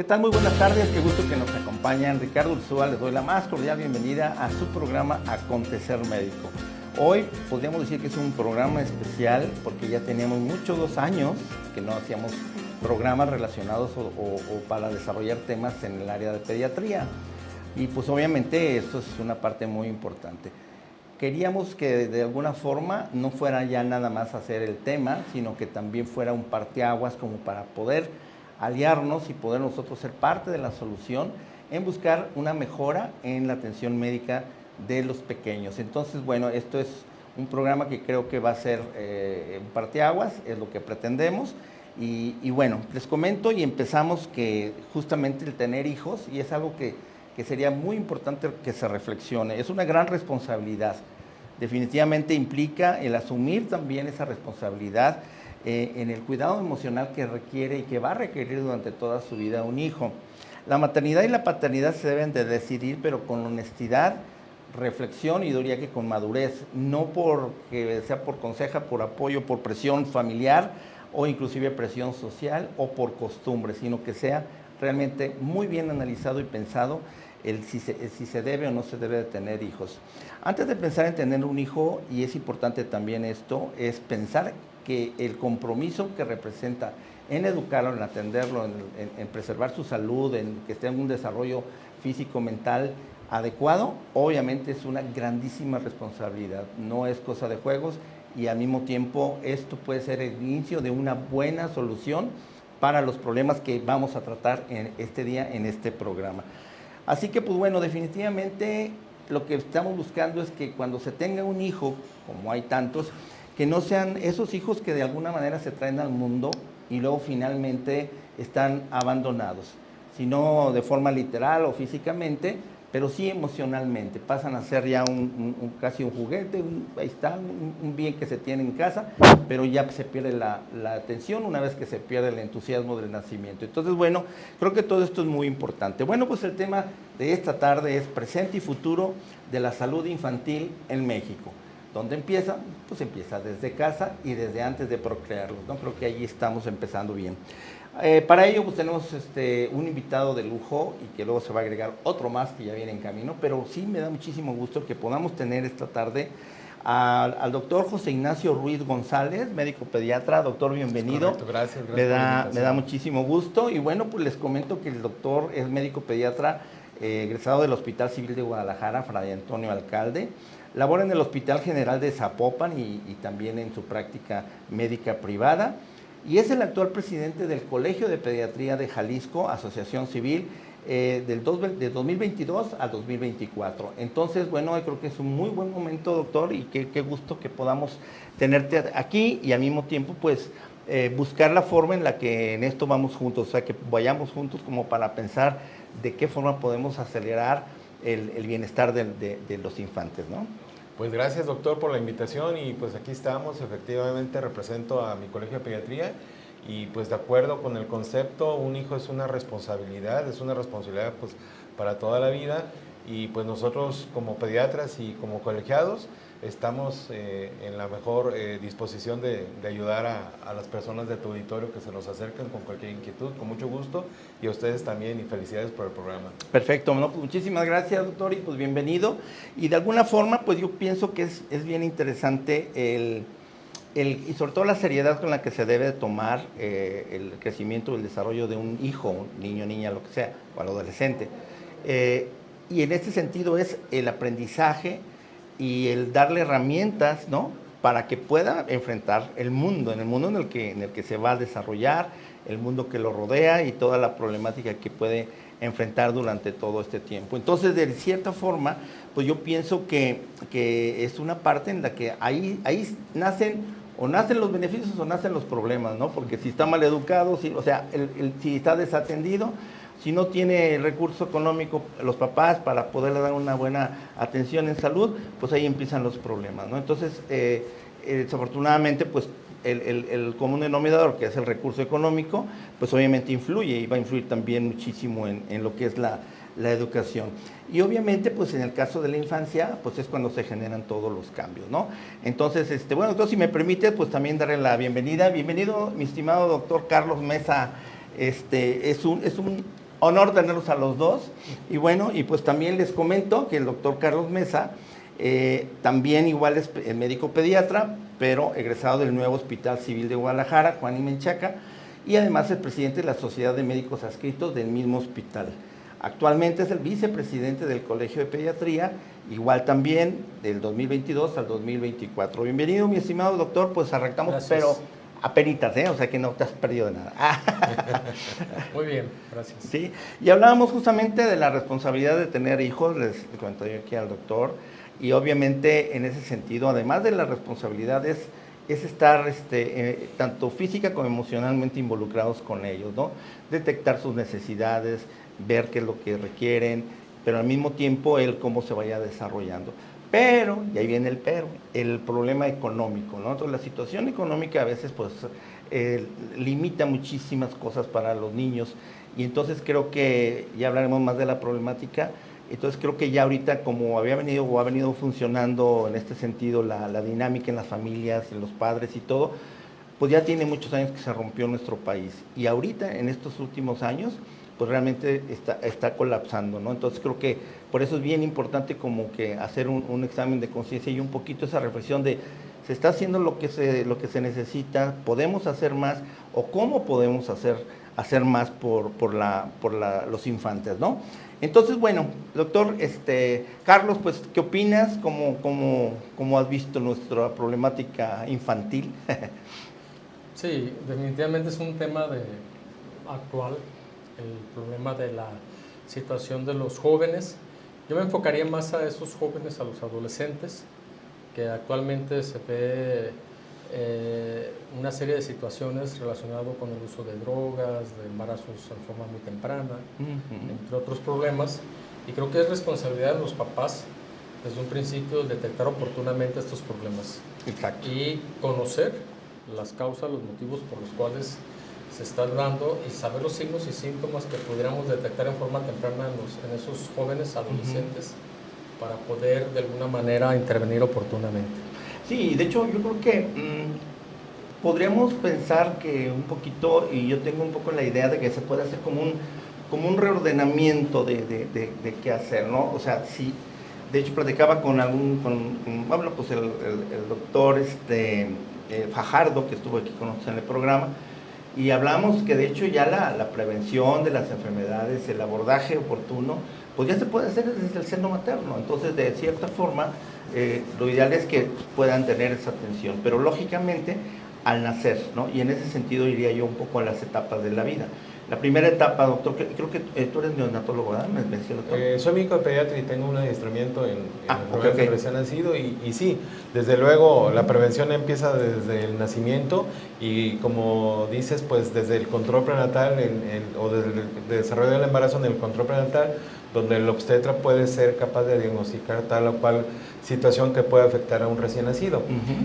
¿Qué tal? Muy buenas tardes, qué gusto que nos acompañan. Ricardo Urzúa, les doy la más cordial bienvenida a su programa Acontecer Médico. Hoy podríamos decir que es un programa especial porque ya teníamos muchos 2 años que no hacíamos programas relacionados o para desarrollar temas en el área de pediatría. Y pues obviamente esto es una parte muy importante. Queríamos que de alguna forma no fuera ya nada más hacer el tema, sino que también fuera un parteaguas como para poder aliarnos y poder nosotros ser parte de la solución en buscar una mejora en la atención médica de los pequeños. Entonces, bueno, esto es un programa que creo que va a ser un parteaguas, es lo que pretendemos. Y bueno, les comento y empezamos que justamente el tener hijos, y es algo que sería muy importante que se reflexione, es una gran responsabilidad. Definitivamente implica el asumir también esa responsabilidad en el cuidado emocional que requiere y que va a requerir durante toda su vida un hijo. La maternidad y la paternidad se deben de decidir, pero con honestidad, reflexión y diría que con madurez, no porque sea por consejo, por apoyo, por presión familiar o inclusive presión social o por costumbre, sino que sea realmente muy bien analizado y pensado si se debe o no se debe de tener hijos. Antes de pensar en tener un hijo, y es importante también esto, es pensar que el compromiso que representa en educarlo, en atenderlo, en preservar su salud, en que esté en un desarrollo físico, mental adecuado, obviamente es una grandísima responsabilidad, no es cosa de juegos y al mismo tiempo esto puede ser el inicio de una buena solución para los problemas que vamos a tratar en este día, en este programa. Así que, pues bueno, definitivamente lo que estamos buscando es que cuando se tenga un hijo, como hay tantos, que no sean esos hijos que de alguna manera se traen al mundo y luego finalmente están abandonados, sino de forma literal o físicamente, pero sí emocionalmente, pasan a ser ya casi un juguete, ahí está, un bien que se tiene en casa, pero ya se pierde la atención una vez que se pierde el entusiasmo del nacimiento. Entonces, bueno, creo que todo esto es muy importante. Bueno, pues el tema de esta tarde es presente y futuro de la salud infantil en México. ¿Dónde empieza? Pues empieza desde casa y desde antes de procrearlos, ¿no? Creo que allí estamos empezando bien. Para ello pues tenemos un invitado de lujo y que luego se va a agregar otro más que ya viene en camino, pero sí me da muchísimo gusto que podamos tener esta tarde al doctor José Ignacio Ruiz González, médico pediatra. Doctor, bienvenido. Correcto, gracias Me da muchísimo gusto y bueno, pues les comento que el doctor es médico pediatra egresado del Hospital Civil de Guadalajara, Fray Antonio Alcalde. Labora en el Hospital General de Zapopan y también en su práctica médica privada. Y es el actual presidente del Colegio de Pediatría de Jalisco, asociación civil, de 2022 al 2024. Entonces, bueno, creo que es un muy buen momento, doctor, y qué gusto que podamos tenerte aquí y al mismo tiempo, pues, buscar la forma en la que en esto vamos juntos, o sea, que vayamos juntos como para pensar de qué forma podemos acelerar el bienestar de los infantes, ¿no? Pues gracias, doctor, por la invitación y pues aquí estamos. Efectivamente represento a mi colegio de pediatría y pues de acuerdo con el concepto, un hijo es una responsabilidad pues para toda la vida y pues nosotros como pediatras y como colegiados estamos en la mejor disposición de ayudar a las personas de tu auditorio que se nos acerquen con cualquier inquietud, con mucho gusto, y a ustedes también, y felicidades por el programa. Perfecto, ¿no? Pues muchísimas gracias, doctor, y pues bienvenido. Y de alguna forma, pues yo pienso que es bien interesante y sobre todo la seriedad con la que se debe tomar el crecimiento y el desarrollo de un hijo, un niño, niña, lo que sea, o al adolescente. Y en este sentido es el aprendizaje y el darle herramientas, ¿no?, para que pueda enfrentar el mundo en el que se va a desarrollar, el mundo que lo rodea y toda la problemática que puede enfrentar durante todo este tiempo. Entonces, de cierta forma, pues yo pienso que es una parte en la que ahí nacen los beneficios o nacen los problemas, ¿no? Porque si está mal educado, si está desatendido, si no tiene el recurso económico los papás para poderle dar una buena atención en salud, pues ahí empiezan los problemas, ¿no? Entonces, desafortunadamente, pues el común denominador, que es el recurso económico, pues obviamente influye y va a influir también muchísimo en lo que es la educación. Y obviamente, pues en el caso de la infancia, pues es cuando se generan todos los cambios, ¿no? Entonces, bueno, entonces si me permite, pues también darle la bienvenida. Bienvenido, mi estimado doctor Carlos Mesa. Es un honor tenerlos a los dos. Y bueno, y pues también les comento que el doctor Carlos Mesa, también igual es médico pediatra, pero egresado del nuevo Hospital Civil de Guadalajara, Juan y Menchaca, y además es presidente de la Sociedad de Médicos Adscritos del mismo hospital. Actualmente es el vicepresidente del Colegio de Pediatría, igual también del 2022 al 2024. Bienvenido, mi estimado doctor, pues arrancamos, gracias. Pero apenitas, o sea que no te has perdido de nada. Muy bien, gracias. Sí, y hablábamos justamente de la responsabilidad de tener hijos, les cuento yo aquí al doctor, y obviamente en ese sentido, además de las responsabilidades, es estar tanto física como emocionalmente involucrados con ellos, ¿no? Detectar sus necesidades, ver qué es lo que requieren, pero al mismo tiempo él cómo se vaya desarrollando. Pero, y ahí viene el pero, el problema económico, ¿no? Entonces la situación económica a veces pues limita muchísimas cosas para los niños, y entonces creo que ya hablaremos más de la problemática. Entonces creo que ya ahorita, como había venido o ha venido funcionando en este sentido la dinámica en las familias, en los padres y todo, pues ya tiene muchos años que se rompió nuestro país. Y ahorita, en estos últimos años, pues realmente está colapsando, ¿no? Entonces creo que por eso es bien importante como que hacer un examen de conciencia y un poquito esa reflexión de, ¿se está haciendo lo que se necesita? ¿Podemos hacer más? ¿O cómo podemos hacer más por los infantes, ¿no? Entonces, bueno, doctor Carlos, pues, ¿qué opinas? ¿Cómo has visto nuestra problemática infantil? Sí, definitivamente es un tema actual, el problema de la situación de los jóvenes. Yo me enfocaría más a esos jóvenes, a los adolescentes, que actualmente se ve una serie de situaciones relacionadas con el uso de drogas, de embarazos en forma muy temprana, entre otros problemas, y creo que es responsabilidad de los papás desde un principio detectar oportunamente estos problemas. Exacto. Y conocer las causas, los motivos por los cuales se están dando, y saber los signos y síntomas que pudiéramos detectar en forma temprana en esos jóvenes adolescentes, para poder de alguna manera intervenir oportunamente. Sí, de hecho yo creo que podríamos pensar que un poquito, y yo tengo un poco la idea de que se puede hacer como un reordenamiento de qué hacer, ¿no? O sea, sí, de hecho platicaba con pues el doctor Fajardo, que estuvo aquí con nosotros en el programa, y hablamos que de hecho ya la prevención de las enfermedades, el abordaje oportuno, pues ya se puede hacer desde el seno materno. Entonces, de cierta forma, lo ideal es que puedan tener esa atención, pero lógicamente al nacer, ¿no? Y en ese sentido iría yo un poco a las etapas de la vida. La primera etapa, doctor, creo que tú eres neonatólogo, ¿verdad? Me decía el doctor. Soy médico de pediatra y tengo un adiestramiento en el de recién nacido, y sí, desde luego la prevención empieza desde el nacimiento, y como dices, pues desde el control prenatal o desde el desarrollo del embarazo en el control prenatal, donde el obstetra puede ser capaz de diagnosticar tal o cual situación que puede afectar a un recién nacido.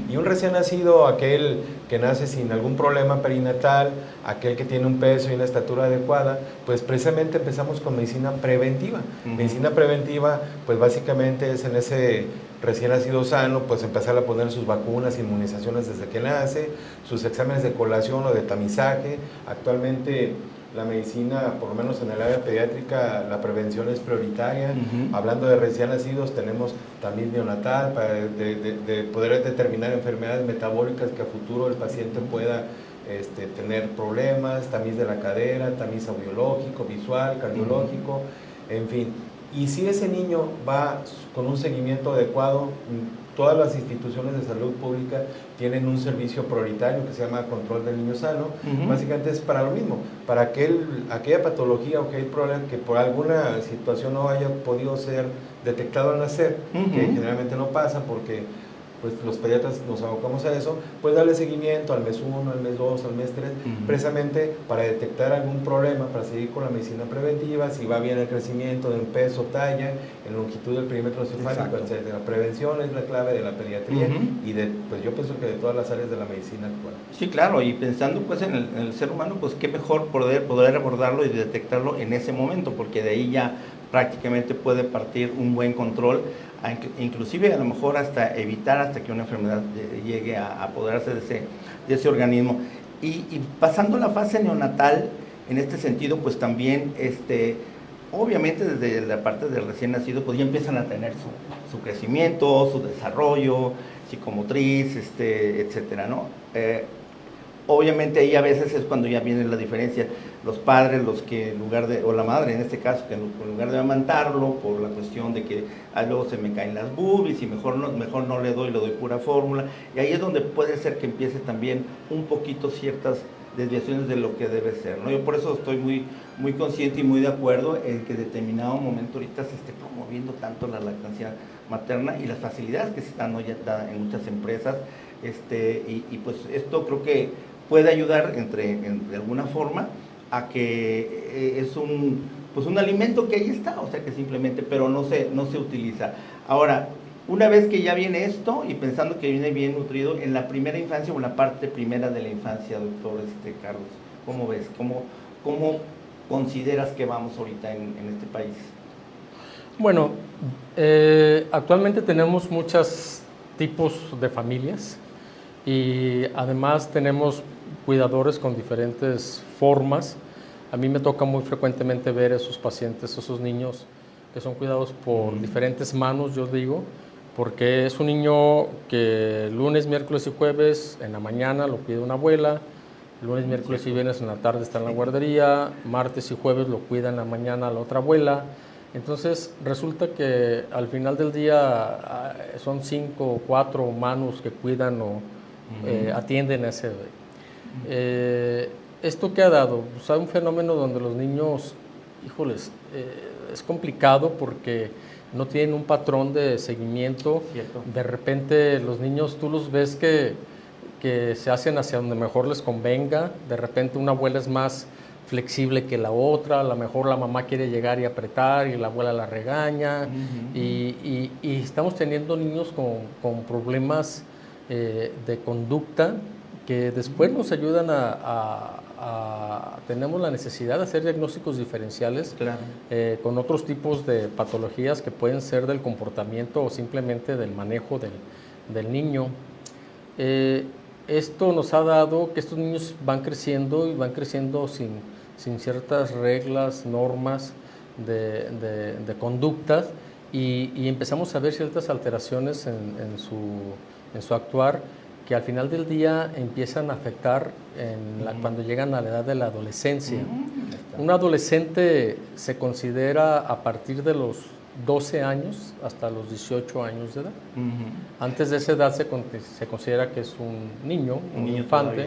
Y un recién nacido, aquel que nace sin algún problema perinatal, aquel que tiene un peso y una estatura adecuada, pues precisamente empezamos con medicina preventiva. Medicina preventiva, pues básicamente es en ese recién nacido sano, pues empezar a poner sus vacunas, inmunizaciones desde que nace, sus exámenes de colación o de tamizaje. Actualmente la medicina, por lo menos en el área pediátrica, la prevención es prioritaria. Hablando de recién nacidos, tenemos también neonatal para de poder determinar enfermedades metabólicas que a futuro el paciente pueda tener problemas, tamiz de la cadera, tamiz audiológico, visual, cardiológico, en fin. Y si ese niño va con un seguimiento adecuado, todas las instituciones de salud pública tienen un servicio prioritario que se llama control del niño sano. Básicamente es para lo mismo, para aquella patología o aquel problema que por alguna situación no haya podido ser detectado al nacer, que generalmente no pasa porque pues los pediatras nos abocamos a eso, pues darle seguimiento al mes 1, al mes 2, al mes 3, precisamente para detectar algún problema, para seguir con la medicina preventiva, si va bien el crecimiento de un peso, talla, en longitud del perímetro cefálico, etc. La prevención es la clave de la pediatría y pues yo pienso que de todas las áreas de la medicina actual. Sí, claro, y pensando pues en el ser humano, pues qué mejor poder abordarlo y detectarlo en ese momento, porque de ahí ya prácticamente puede partir un buen control, inclusive a lo mejor hasta evitar hasta que una enfermedad llegue a apoderarse de ese organismo. Y pasando la fase neonatal, En este sentido, pues también, obviamente desde la parte del recién nacido, pues ya empiezan a tener su crecimiento, su desarrollo psicomotriz, etcétera, ¿no? Obviamente ahí a veces es cuando ya viene la diferencia, los padres, los que en lugar de, o la madre en este caso, que en lugar de amamantarlo por la cuestión de que luego se me caen las boobies y mejor no le doy pura fórmula, y ahí es donde puede ser que empiece también un poquito ciertas desviaciones de lo que debe ser, ¿no? Yo por eso estoy muy consciente y muy de acuerdo en que en determinado momento ahorita se esté promoviendo tanto la lactancia materna y las facilidades que se están hoy en muchas empresas, y pues esto creo que puede ayudar de alguna forma a que es un alimento que ahí está, o sea que simplemente, pero no se utiliza. Ahora, una vez que ya viene esto y pensando que viene bien nutrido en la primera infancia o en la parte primera de la infancia, doctor Carlos, ¿cómo ves? ¿Cómo consideras que vamos ahorita en este país? Bueno, actualmente tenemos muchos tipos de familias y además tenemos cuidadores con diferentes formas. A mí me toca muy frecuentemente ver a esos pacientes, esos niños que son cuidados por diferentes manos, yo digo, porque es un niño que lunes, miércoles y jueves en la mañana lo cuida una abuela, lunes, miércoles y viernes en la tarde está en la guardería, martes y jueves lo cuida en la mañana la otra abuela. Entonces resulta que al final del día son 5 o 4 manos que cuidan o atienden a ese bebé. ¿Esto qué ha dado? Pues hay un fenómeno donde los niños, híjoles, es complicado porque no tienen un patrón de seguimiento. Cierto. De repente los niños tú los ves que se hacen hacia donde mejor les convenga. De repente una abuela es más flexible que la otra, a lo mejor la mamá quiere llegar y apretar y la abuela la regaña. Y estamos teniendo niños con problemas de conducta que después nos ayudan tenemos la necesidad de hacer diagnósticos diferenciales, claro, con otros tipos de patologías que pueden ser del comportamiento o simplemente del manejo del niño. Esto nos ha dado que estos niños van creciendo y van creciendo sin ciertas reglas, normas de conductas y empezamos a ver ciertas alteraciones en su actuar que al final del día empiezan a afectar cuando llegan a la edad de la adolescencia. Un adolescente se considera a partir de los 12 años hasta los 18 años de edad. Antes de esa edad se considera que es un niño, un infante,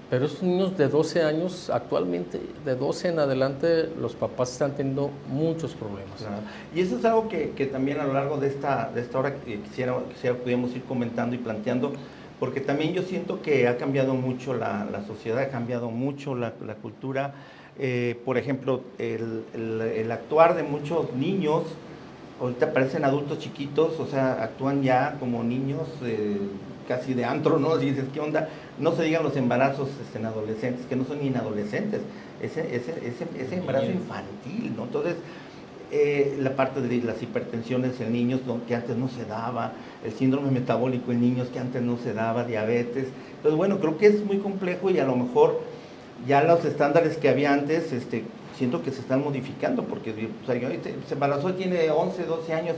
pero estos niños de 12 años, actualmente de 12 en adelante, los papás están teniendo muchos problemas. Claro. Y eso es algo que también a lo largo de esta hora quisiera pudiéramos ir comentando y planteando, porque también yo siento que ha cambiado mucho la sociedad, ha cambiado mucho la cultura. Por ejemplo, el actuar de muchos niños, ahorita parecen adultos chiquitos, o sea, actúan ya como niños casi de antro, ¿no? Y dices, ¿qué onda? No se digan los embarazos en adolescentes, que no son ni adolescentes, ese embarazo infantil, ¿no? Entonces, la parte de las hipertensiones en niños que antes no se daba, el síndrome metabólico en niños que antes no se daba, diabetes. Entonces, bueno, creo que es muy complejo y a lo mejor ya los estándares que había antes, siento que se están modificando, porque o sea, se embarazó, tiene 11, 12 años,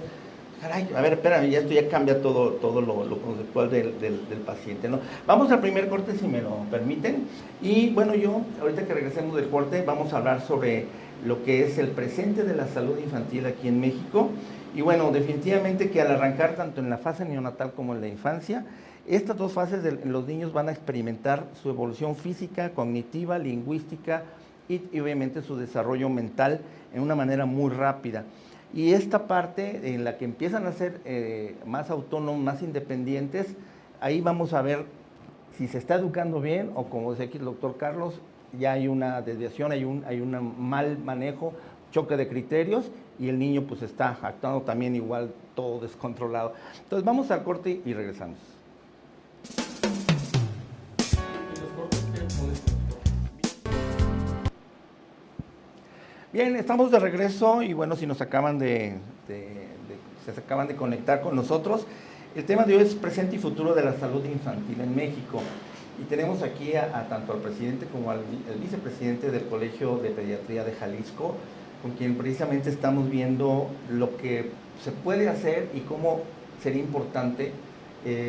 caray, a ver, espérame, ya esto ya cambia todo lo conceptual del paciente, ¿no? Vamos al primer corte, si me lo permiten, y bueno, ahorita que regresemos del corte, vamos a hablar sobre lo que es el presente de la salud infantil aquí en México, y bueno, definitivamente que al arrancar tanto en la fase neonatal como en la infancia, estas dos fases los niños van a experimentar su evolución física, cognitiva, lingüística y obviamente su desarrollo mental en una manera muy rápida. Y esta parte en la que empiezan a ser más autónomos, más independientes, ahí vamos a ver si se está educando bien o, como dice aquí el doctor Carlos, ya hay una desviación, hay un mal manejo, choque de criterios y el niño pues está actuando también igual todo descontrolado. Entonces vamos al corte y regresamos. Bien, estamos de regreso y bueno, si nos acaban se acaban de conectar con nosotros, el tema de hoy es presente y futuro de la salud infantil en México. Y tenemos aquí a tanto al presidente como al vicepresidente del Colegio de Pediatría de Jalisco, con quien precisamente estamos viendo lo que se puede hacer y cómo sería importante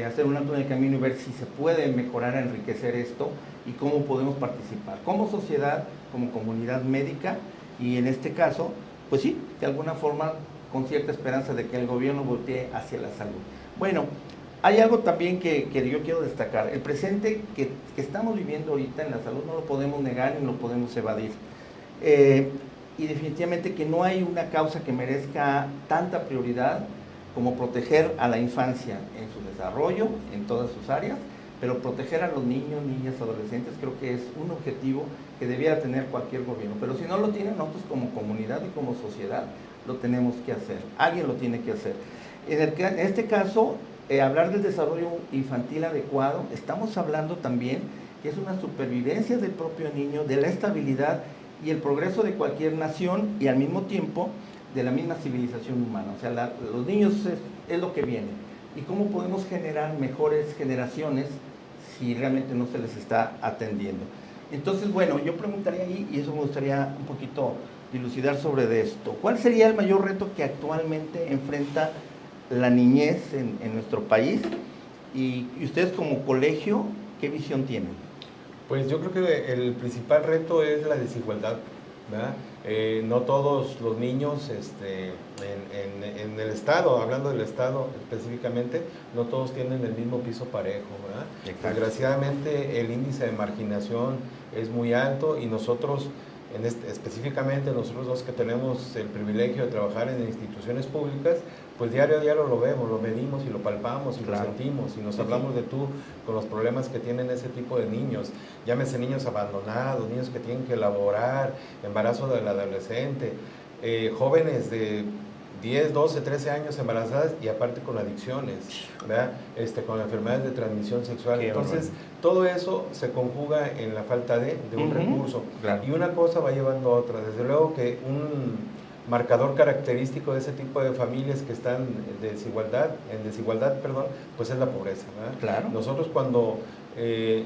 hacer un alto en el camino y ver si se puede mejorar, enriquecer esto y cómo podemos participar como sociedad, como comunidad médica y en este caso, pues sí, de alguna forma con cierta esperanza de que el gobierno voltee hacia la salud. Bueno, hay algo también que yo quiero destacar. El presente que estamos viviendo ahorita en la salud no lo podemos negar ni lo podemos evadir. Y definitivamente que no hay una causa que merezca tanta prioridad como proteger a la infancia en su desarrollo, en todas sus áreas, pero proteger a los niños, niñas, adolescentes, creo que es un objetivo que debiera tener cualquier gobierno. Pero si no lo tienen, nosotros como comunidad y como sociedad lo tenemos que hacer. Alguien lo tiene que hacer. En este caso, hablar del desarrollo infantil adecuado, estamos hablando también que es una supervivencia del propio niño, de la estabilidad y el progreso de cualquier nación y al mismo tiempo de la misma civilización humana. O sea, los niños es lo que viene. ¿Y cómo podemos generar mejores generaciones si realmente no se les está atendiendo? Entonces, bueno, yo preguntaría ahí, y eso me gustaría un poquito dilucidar sobre de esto. ¿Cuál sería el mayor reto que actualmente enfrenta la niñez en nuestro país? Y ustedes como colegio, ¿qué visión tienen? Pues yo creo que el principal reto es la desigualdad, ¿verdad? No todos los niños en el Estado, hablando del Estado específicamente, no todos tienen el mismo piso parejo, ¿verdad? Desgraciadamente el índice de marginación es muy alto y nosotros, específicamente nosotros dos que tenemos el privilegio de trabajar en instituciones públicas, pues diario a diario lo vemos, lo medimos y lo palpamos y lo sentimos y nos hablamos de tú con los problemas que tienen ese tipo de niños, llámese niños abandonados, niños que tienen que elaborar, embarazo del adolescente, jóvenes de 10, 12, 13 años embarazadas y aparte con adicciones, ¿verdad? Con enfermedades de transmisión sexual. Entonces, todo eso se conjuga en la falta de un recurso. Claro. Y una cosa va llevando a otra. Desde luego que un marcador característico de ese tipo de familias que están en desigualdad, pues es la pobreza, ¿verdad? Claro. Nosotros cuando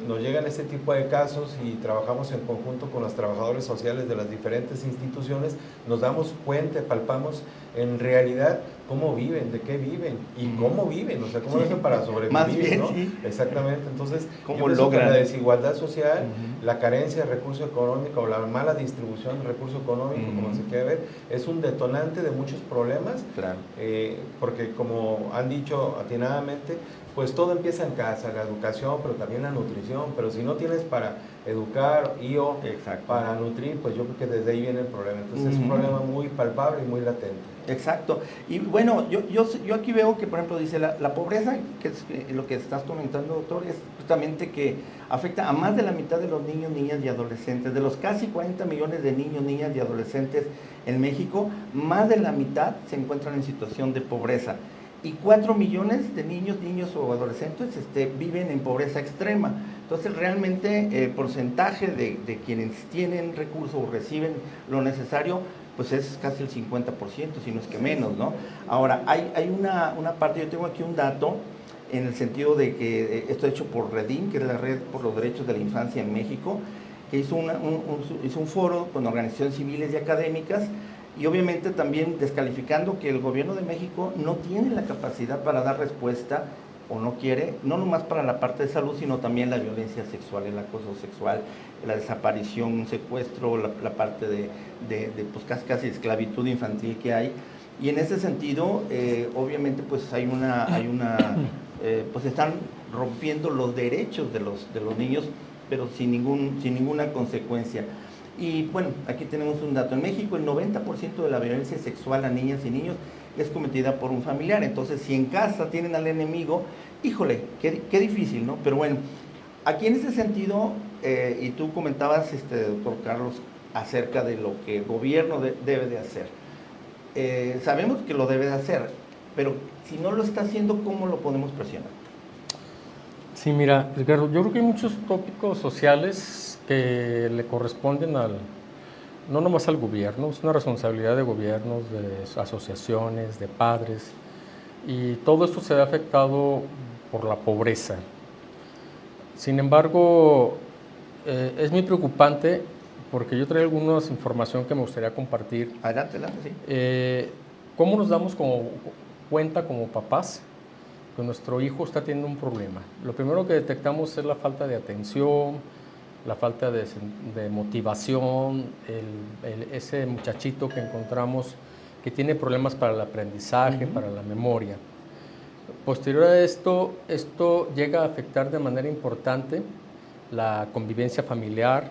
nos llegan este tipo de casos y trabajamos en conjunto con los trabajadores sociales de las diferentes instituciones, nos damos cuenta, palpamos en realidad cómo viven, de qué viven y cómo viven, o sea, cómo hacen para sobrevivir, más bien, ¿no? Sí. Exactamente, entonces, ¿cómo logran? La desigualdad social, la carencia de recurso económico o la mala distribución de recurso económico, como se quiere ver, es un detonante de muchos problemas, claro. Porque como han dicho atinadamente, pues todo empieza en casa, la educación, pero también la nutrición, pero si no tienes para educar y o para nutrir, pues yo creo que desde ahí viene el problema. Entonces es un problema muy palpable y muy latente. Exacto. Y bueno, yo aquí veo que, por ejemplo, dice la pobreza, que es lo que estás comentando, doctor, es justamente que afecta a más de la mitad de los niños, niñas y adolescentes. De los casi 40 millones de niños, niñas y adolescentes en México, más de la mitad se encuentran en situación de pobreza. Y 4 millones de niños o adolescentes viven en pobreza extrema. Entonces, realmente el porcentaje de quienes tienen recursos o reciben lo necesario, pues es casi el 50%, si no es que menos, ¿no? Ahora, hay una parte, yo tengo aquí un dato, en el sentido de que esto es hecho por Redim, que es la Red por los Derechos de la Infancia en México, que hizo un foro con organizaciones civiles y académicas, y obviamente también descalificando que el gobierno de México no tiene la capacidad para dar respuesta o no quiere, no nomás para la parte de salud, sino también la violencia sexual, el acoso sexual, la desaparición, un secuestro, la parte de pues casi esclavitud infantil que hay. Y en ese sentido, obviamente, pues pues están rompiendo los derechos de los niños, pero sin ninguna consecuencia. Y bueno, aquí tenemos un dato. En México el 90% de la violencia sexual a niñas y niños es cometida por un familiar. Entonces, si en casa tienen al enemigo, híjole, qué difícil, ¿no? Pero bueno, aquí en ese sentido, y tú comentabas, doctor Carlos, acerca de lo que el gobierno debe de hacer. Sabemos que lo debe de hacer, pero si no lo está haciendo, ¿cómo lo podemos presionar? Sí, mira, Edgardo, yo creo que hay muchos tópicos sociales que le corresponden no nomás al gobierno, es una responsabilidad de gobiernos, de asociaciones, de padres, y todo esto se ve afectado por la pobreza. Sin embargo, es muy preocupante porque yo traigo algunas información que me gustaría compartir. Adelante, adelante, sí. ¿Cómo nos damos cuenta como papás que nuestro hijo está teniendo un problema? Lo primero que detectamos es la falta de atención, la falta de motivación, ese muchachito que encontramos que tiene problemas para el aprendizaje, para la memoria. Posterior a esto llega a afectar de manera importante la convivencia familiar,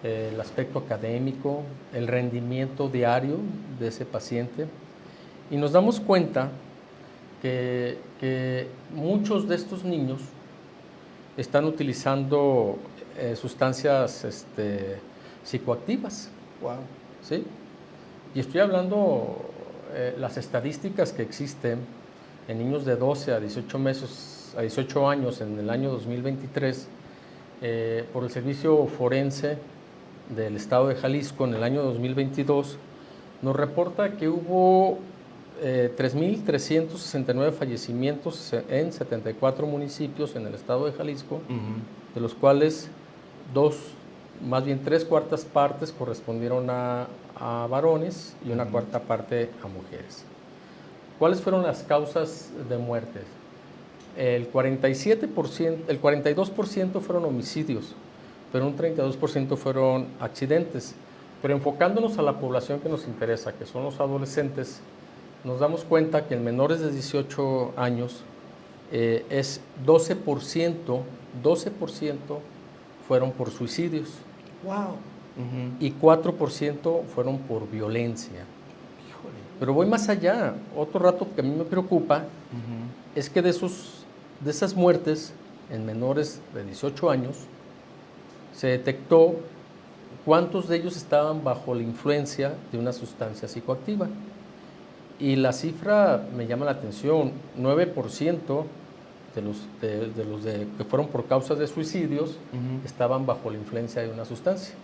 el aspecto académico, el rendimiento diario de ese paciente. Y nos damos cuenta que muchos de estos niños están utilizando sustancias psicoactivas. Wow. ¿Sí? Y estoy hablando las estadísticas que existen en niños de 12 a 18 años en el año 2023 por el Servicio Forense del Estado de Jalisco en el año 2022, nos reporta que hubo 3.369 fallecimientos en 74 municipios en el Estado de Jalisco, de los cuales más bien 3/4 partes correspondieron a varones y una cuarta parte a mujeres. ¿Cuáles fueron las causas de muerte? El 42% fueron homicidios, pero un 32% fueron accidentes. Pero enfocándonos a la población que nos interesa, que son los adolescentes, nos damos cuenta que en menores de 18 años es 12% fueron por suicidios. Wow. Y 4% fueron por violencia. Pero voy más allá. Otro rato que a mí me preocupa es que de esas muertes en menores de 18 años se detectó cuántos de ellos estaban bajo la influencia de una sustancia psicoactiva. Y la cifra me llama la atención, 9% de los que fueron por causas de suicidios estaban bajo la influencia de una sustancia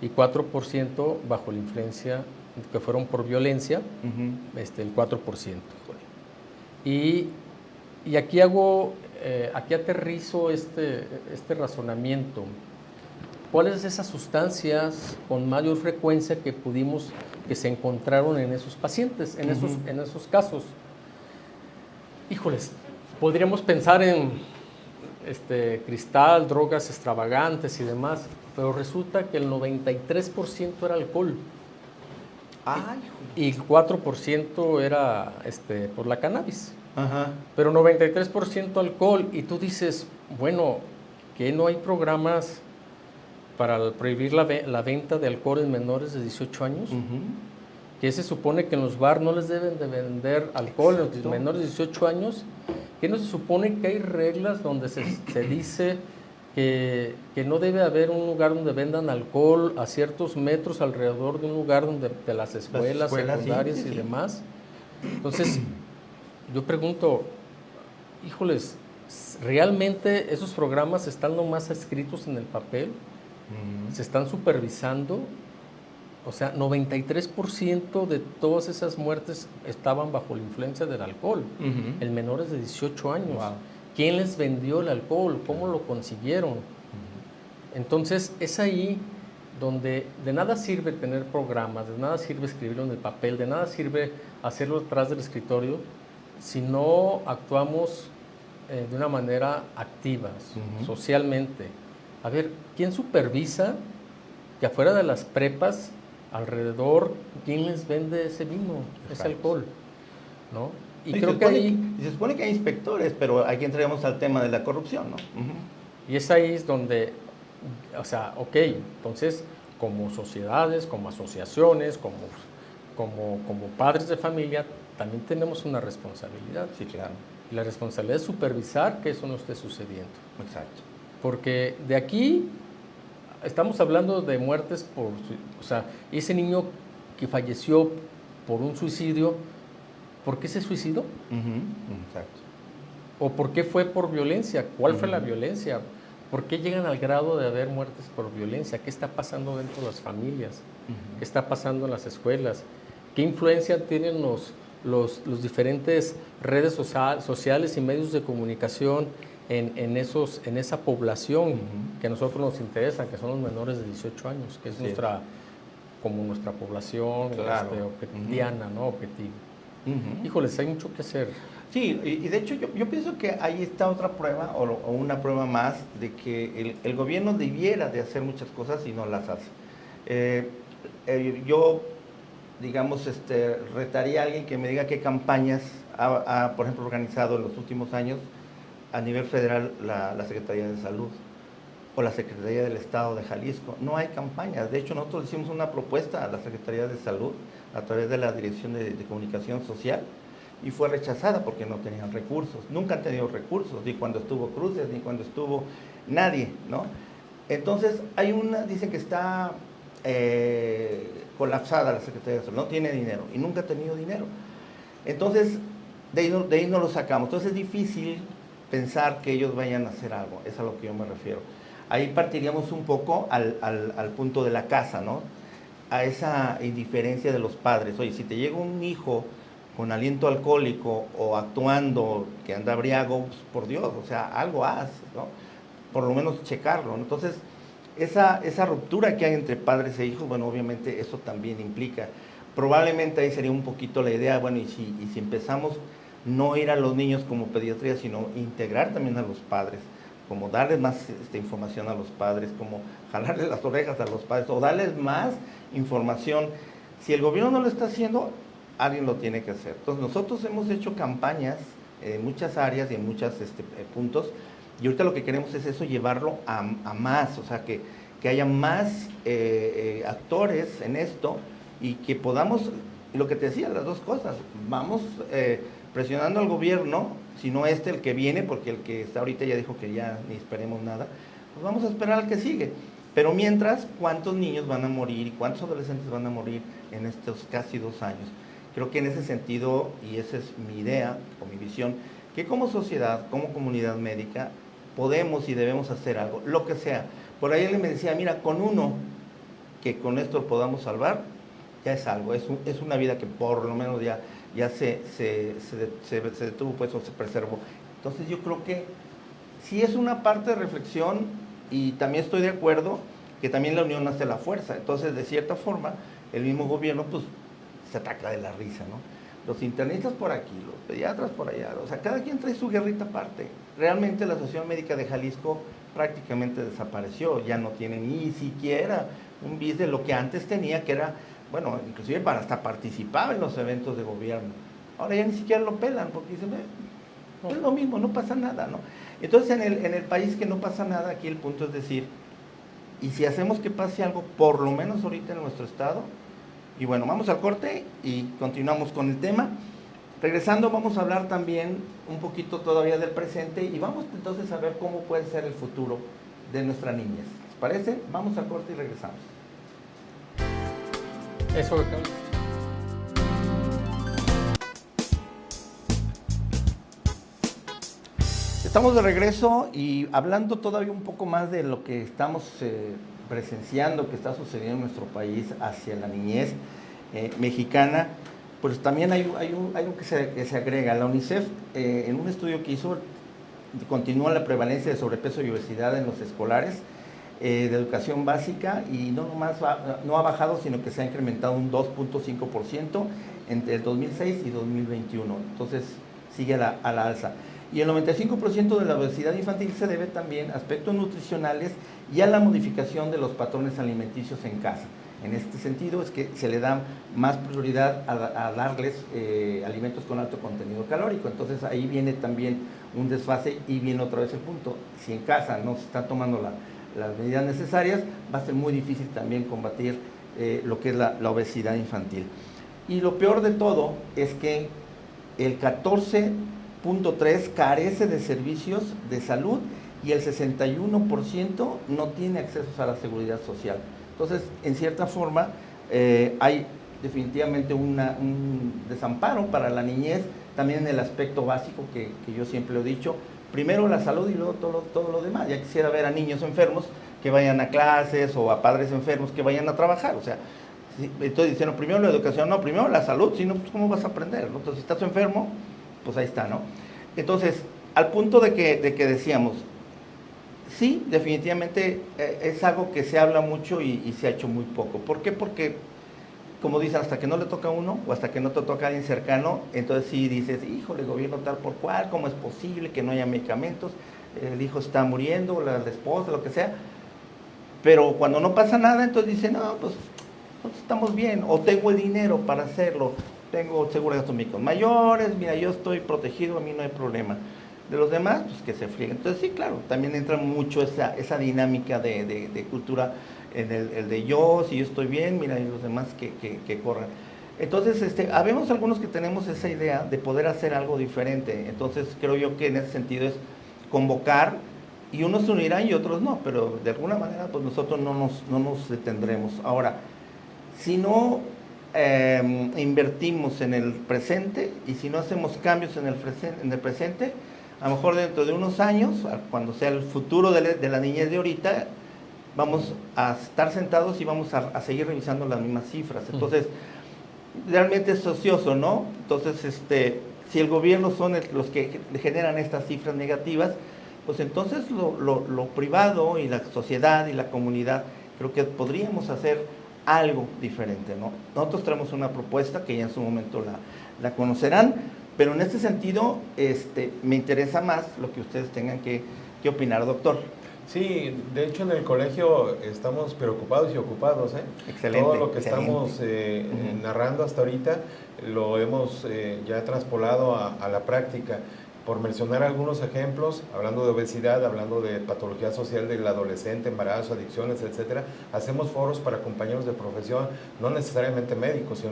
y 4% bajo la influencia que fueron por violencia, el 4%. Y aquí aterrizo este razonamiento. ¿Cuáles de esas sustancias con mayor frecuencia que se encontraron en esos pacientes, en esos casos? Híjoles, podríamos pensar en cristal, drogas extravagantes y demás, pero resulta que el 93% era alcohol. Y el 4% era por la cannabis. Pero 93% alcohol. Y tú dices, bueno, ¿que no hay programas para prohibir la venta de alcohol en menores de 18 años? Que se supone que en los bares no les deben de vender alcohol a los menores de 18 años. Que no se supone que hay reglas donde se dice que no debe haber un lugar donde vendan alcohol a ciertos metros alrededor de un lugar de las escuelas secundarias y demás. Entonces, yo pregunto, híjoles, ¿realmente esos programas están nomás escritos en el papel? ¿Se están supervisando? O sea, 93% de todas esas muertes estaban bajo la influencia del alcohol, en menores de 18 años. Wow. ¿Quién les vendió el alcohol? ¿Cómo lo consiguieron? Entonces, es ahí donde de nada sirve tener programas, de nada sirve escribirlo en el papel, de nada sirve hacerlo detrás del escritorio, si no actuamos de una manera activa, socialmente. A ver, ¿quién supervisa que afuera de las prepas, alrededor, quién les vende ese vino, ese alcohol? ¿No? Y creo que ahí... Se supone que hay inspectores, pero aquí entramos al tema de la corrupción, ¿no? Y es ahí donde, o sea, ok, entonces, como sociedades, como asociaciones, como padres de familia, también tenemos una responsabilidad. Sí, claro. Y la responsabilidad es supervisar que eso no esté sucediendo. Exacto. Porque de aquí estamos hablando de muertes o sea, ese niño que falleció por un suicidio, ¿por qué se suicidó? Exacto. ¿O por qué fue por violencia? ¿Cuál fue la violencia? ¿Por qué llegan al grado de haber muertes por violencia? ¿Qué está pasando dentro de las familias? ¿Qué está pasando en las escuelas? ¿Qué influencia tienen los diferentes redes sociales y medios de comunicación en esa población que a nosotros nos interesa, que son los menores de 18 años, que es nuestra población Claro. diana, ¿no? Objetivo. Híjoles, hay mucho que hacer. Sí, y de hecho yo pienso que ahí está otra prueba o una prueba más de que el gobierno debiera de hacer muchas cosas y no las hace. Yo, digamos, retaría a alguien que me diga qué campañas ha, por ejemplo, organizado en los últimos años a nivel federal la Secretaría de Salud o la Secretaría del Estado de Jalisco. No hay campañas. De hecho, nosotros hicimos una propuesta a la Secretaría de Salud a través de la Dirección de Comunicación Social y fue rechazada porque no tenían recursos. Nunca han tenido recursos, ni cuando estuvo Cruces, ni cuando estuvo nadie, ¿no? Entonces, dicen que está colapsada la Secretaría de Salud, no tiene dinero y nunca ha tenido dinero. Entonces, de ahí no lo sacamos. Entonces es difícil pensar que ellos vayan a hacer algo, es a lo que yo me refiero. Ahí partiríamos un poco al punto de la casa, ¿no? A esa indiferencia de los padres. Oye, si te llega un hijo con aliento alcohólico o actuando que anda briago, pues, por Dios, o sea, algo haz, ¿no? Por lo menos checarlo, ¿no? Entonces, esa ruptura que hay entre padres e hijos, bueno, obviamente eso también implica. Probablemente ahí sería un poquito la idea, bueno, y si empezamos no ir a los niños como pediatría, sino integrar también a los padres, como darles más información a los padres, como jalarles las orejas a los padres, o darles más información. Si el gobierno no lo está haciendo, alguien lo tiene que hacer. Entonces nosotros hemos hecho campañas en muchas áreas y en muchos puntos, y ahorita lo que queremos es eso, llevarlo a más, o sea, que haya más actores en esto, y que podamos, lo que te decía, las dos cosas, vamos presionando al gobierno, si no el que viene, porque el que está ahorita ya dijo que ya ni esperemos nada, pues vamos a esperar al que sigue. Pero mientras, ¿cuántos niños van a morir y cuántos adolescentes van a morir en estos casi 2 años? Creo que en ese sentido, y esa es mi idea o mi visión, que como sociedad, como comunidad médica, podemos y debemos hacer algo, lo que sea. Por ahí él me decía, mira, con uno que con esto lo podamos salvar, ya es algo, es una vida que por lo menos ya se detuvo, pues, o se preservó. Entonces yo creo que sí es una parte de reflexión, y también estoy de acuerdo que también la unión hace la fuerza. Entonces, de cierta forma, el mismo gobierno pues se ataca de la risa, ¿no? Los internistas por aquí, los pediatras por allá, o sea, cada quien trae su guerrita aparte. Realmente la Asociación Médica de Jalisco prácticamente desapareció, ya no tiene ni siquiera un bis de lo que antes tenía, que era, bueno, inclusive hasta participaba en los eventos de gobierno. Ahora ya ni siquiera lo pelan, porque dicen, es lo mismo, no pasa nada, ¿no? Entonces, en el país que no pasa nada, aquí el punto es decir, y si hacemos que pase algo, por lo menos ahorita en nuestro estado. Y bueno, vamos al corte y continuamos con el tema. Regresando, vamos a hablar también un poquito todavía del presente, y vamos entonces a ver cómo puede ser el futuro de nuestra niñez. ¿Les parece? Vamos al corte y regresamos. Eso que Estamos de regreso y hablando todavía un poco más de lo que estamos presenciando, que está sucediendo en nuestro país hacia la niñez mexicana. Pues también hay algo que se agrega. La UNICEF, en un estudio que hizo, continúa la prevalencia de sobrepeso y obesidad en los escolares de educación básica, y no nomás no ha bajado, sino que se ha incrementado un 2.5% entre el 2006 y 2021. Entonces sigue a la alza. Y el 95% de la obesidad infantil se debe también a aspectos nutricionales y a la modificación de los patrones alimenticios en casa. En este sentido es que se le da más prioridad a darles alimentos con alto contenido calórico. Entonces ahí viene también un desfase, y viene otra vez el punto. Si en casa no se están tomando las medidas necesarias, va a ser muy difícil también combatir lo que es la obesidad infantil. Y lo peor de todo es que el 14.3% carece de servicios de salud, y el 61% no tiene acceso a la seguridad social. Entonces, en cierta forma, hay definitivamente un desamparo para la niñez, también en el aspecto básico que yo siempre he dicho: primero la salud y luego todo lo demás. Ya quisiera ver a niños enfermos que vayan a clases, o a padres enfermos que vayan a trabajar. O sea, estoy diciendo, primero la educación, no, primero la salud, si no, pues ¿cómo vas a aprender, no? Entonces, si estás enfermo, pues ahí está, ¿no? Entonces, al punto de que decíamos, sí, definitivamente es algo que se habla mucho y se ha hecho muy poco. ¿Por qué? Porque, como dicen, hasta que no le toca a uno o hasta que no te toca a alguien cercano, entonces sí dices, híjole, gobierno tal por cual, ¿cómo es posible que no haya medicamentos? El hijo está muriendo, la esposa, lo que sea. Pero cuando no pasa nada, entonces dicen, no, pues estamos bien, o tengo el dinero para hacerlo, tengo seguro de gastos médicos mayores, mira, yo estoy protegido, a mí no hay problema. De los demás, pues que se frieguen. Entonces sí, claro, también entra mucho esa dinámica de cultura en el de yo, si yo estoy bien, mira, y los demás que corran. Entonces, habemos algunos que tenemos esa idea de poder hacer algo diferente. Entonces creo yo que en ese sentido es convocar, y unos se unirán y otros no, pero de alguna manera pues nosotros no nos detendremos. Ahora, si no invertimos en el presente y si no hacemos cambios en el presente, a lo mejor dentro de unos años, cuando sea el futuro de la niñez de ahorita, vamos a estar sentados y vamos a seguir revisando las mismas cifras. Entonces, realmente es ocioso, ¿no? Entonces, si el gobierno son los que generan estas cifras negativas, pues entonces lo privado y la sociedad y la comunidad, creo que podríamos hacer algo diferente, ¿no? Nosotros traemos una propuesta que ya en su momento la conocerán, pero en este sentido me interesa más lo que ustedes tengan que opinar, doctor. Sí, de hecho en el colegio estamos preocupados y ocupados. Excelente. Todo lo que excelente. estamos narrando hasta ahorita lo hemos ya traspolado a la práctica. Por mencionar algunos ejemplos, hablando de obesidad, hablando de patología social del adolescente, embarazo, adicciones, etcétera, hacemos foros para compañeros de profesión, no necesariamente médicos,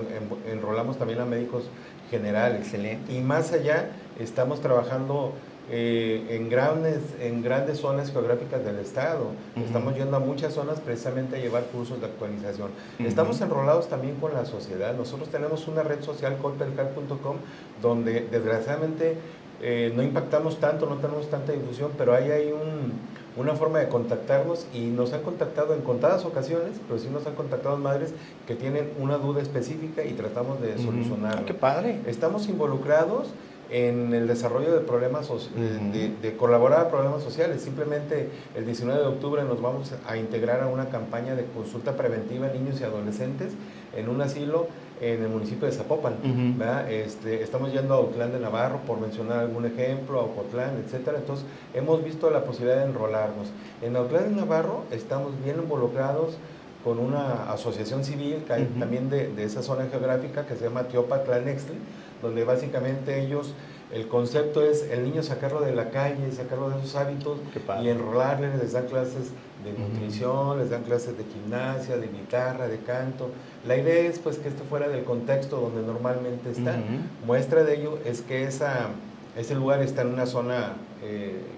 enrolamos también a médicos generales. Excelente. Y más allá, estamos trabajando en grandes zonas geográficas del estado. Estamos yendo a muchas zonas precisamente a llevar cursos de actualización. Estamos enrolados también con la sociedad. Nosotros tenemos una red social, colpedhealth.com, donde desgraciadamente no impactamos tanto, no tenemos tanta difusión, pero ahí hay una forma de contactarnos y nos han contactado en contadas ocasiones, pero sí nos han contactado madres que tienen una duda específica y tratamos de solucionarla. ¡Qué padre! Estamos involucrados en el desarrollo de problemas, de colaborar a problemas sociales. Simplemente el 19 de octubre nos vamos a integrar a una campaña de consulta preventiva a niños y adolescentes en un asilo en el municipio de Zapopan. Estamos yendo a Autlán de Navarro, por mencionar algún ejemplo, a Ocotlán, etcétera. Entonces, hemos visto la posibilidad de enrolarnos. En Autlán de Navarro estamos bien involucrados con una asociación civil que hay también de esa zona geográfica que se llama Tiopa-Tlanextli, donde básicamente ellos, el concepto es el niño sacarlo de la calle, sacarlo de esos hábitos y enrolarle, les dan clases de nutrición, les dan clases de gimnasia, de guitarra, de canto. La idea es pues que esto fuera del contexto donde normalmente está. Muestra de ello es que ese lugar está en una zona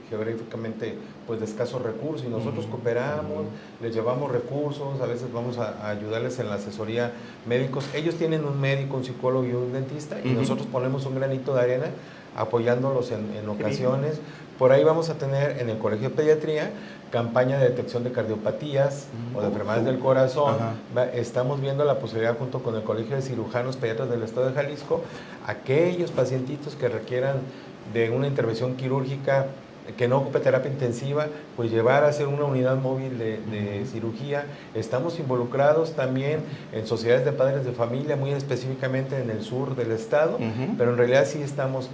geográficamente pues de escasos recursos y nosotros cooperamos, les llevamos recursos, a veces vamos a ayudarles en la asesoría médicos. Ellos tienen un médico, un psicólogo y un dentista y nosotros ponemos un granito de arena apoyándolos en ocasiones. Por ahí vamos a tener en el Colegio de Pediatría campaña de detección de cardiopatías o de enfermedades del corazón. Estamos viendo la posibilidad junto con el Colegio de Cirujanos Pediatras del Estado de Jalisco, aquellos pacientitos que requieran de una intervención quirúrgica que no ocupe terapia intensiva, pues llevar a hacer una unidad móvil de cirugía. Estamos involucrados también en sociedades de padres de familia, muy específicamente en el sur del estado, pero en realidad sí estamos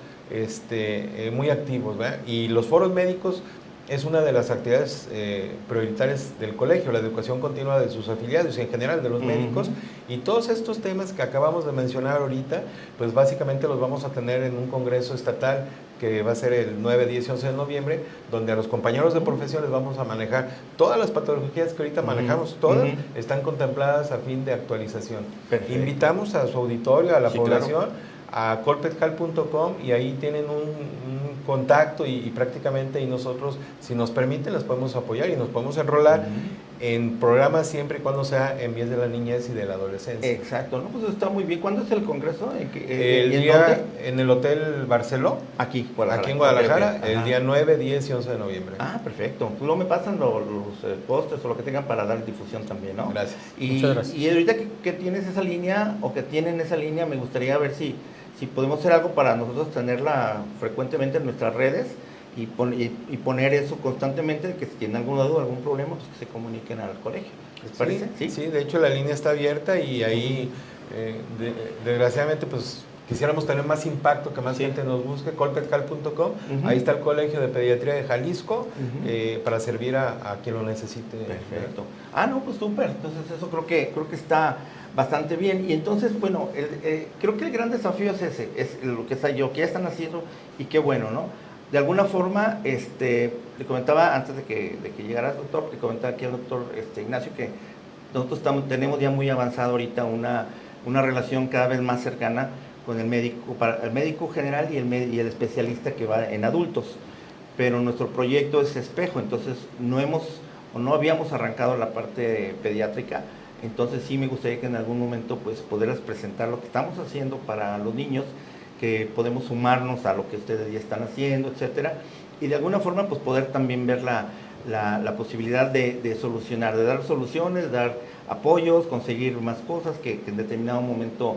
muy activos, ¿verdad? Y los foros médicos es una de las actividades prioritarias del colegio, la educación continua de sus afiliados y en general de los médicos, y todos estos temas que acabamos de mencionar ahorita, pues básicamente los vamos a tener en un congreso estatal que va a ser el 9, 10 y 11 de noviembre, donde a los compañeros de profesión les vamos a manejar todas las patologías que ahorita manejamos, todas están contempladas a fin de actualización. Perfecto. Invitamos a su auditorio, a la población, a colpedhealth.com y ahí tienen un contacto y prácticamente y nosotros, si nos permiten, las podemos apoyar y nos podemos enrolar en programas siempre y cuando sea en bien de la niñez y de la adolescencia. Exacto, no, pues está muy bien. ¿Cuándo es el congreso? El día en el Hotel Barceló, aquí en Guadalajara, okay. el día 9, 10 y 11 de noviembre. Ah, perfecto. Pues luego me pasan los postes o lo que tengan para dar difusión también, ¿no? Gracias. Muchas gracias. Y ahorita que tienes esa línea o que tienen esa línea, me gustaría ver si podemos hacer algo para nosotros tenerla frecuentemente en nuestras redes y poner eso constantemente, que si tienen alguna duda, algún problema, pues que se comuniquen al colegio. ¿Les parece? Sí, de hecho la línea está abierta y ahí, desgraciadamente, pues quisiéramos tener más impacto, que más gente nos busque, colpetcal.com, ahí está el Colegio de Pediatría de Jalisco, para servir a quien lo necesite. Perfecto. No, pues súper, entonces eso creo que está bastante bien. Y entonces, bueno, creo que el gran desafío es ese, es lo que ya están haciendo, y qué bueno, ¿no? De alguna forma, le comentaba antes de que llegaras, doctor, le comentaba aquí al doctor Ignacio que nosotros tenemos ya muy avanzado ahorita una relación cada vez más cercana con el médico general y el especialista que va en adultos. Pero nuestro proyecto es espejo, entonces no habíamos arrancado la parte pediátrica. Entonces sí me gustaría que en algún momento pues poderles presentar lo que estamos haciendo para los niños, que podemos sumarnos a lo que ustedes ya están haciendo, etcétera, y de alguna forma pues poder también ver la posibilidad de solucionar, de dar soluciones, dar apoyos, conseguir más cosas, que en determinado momento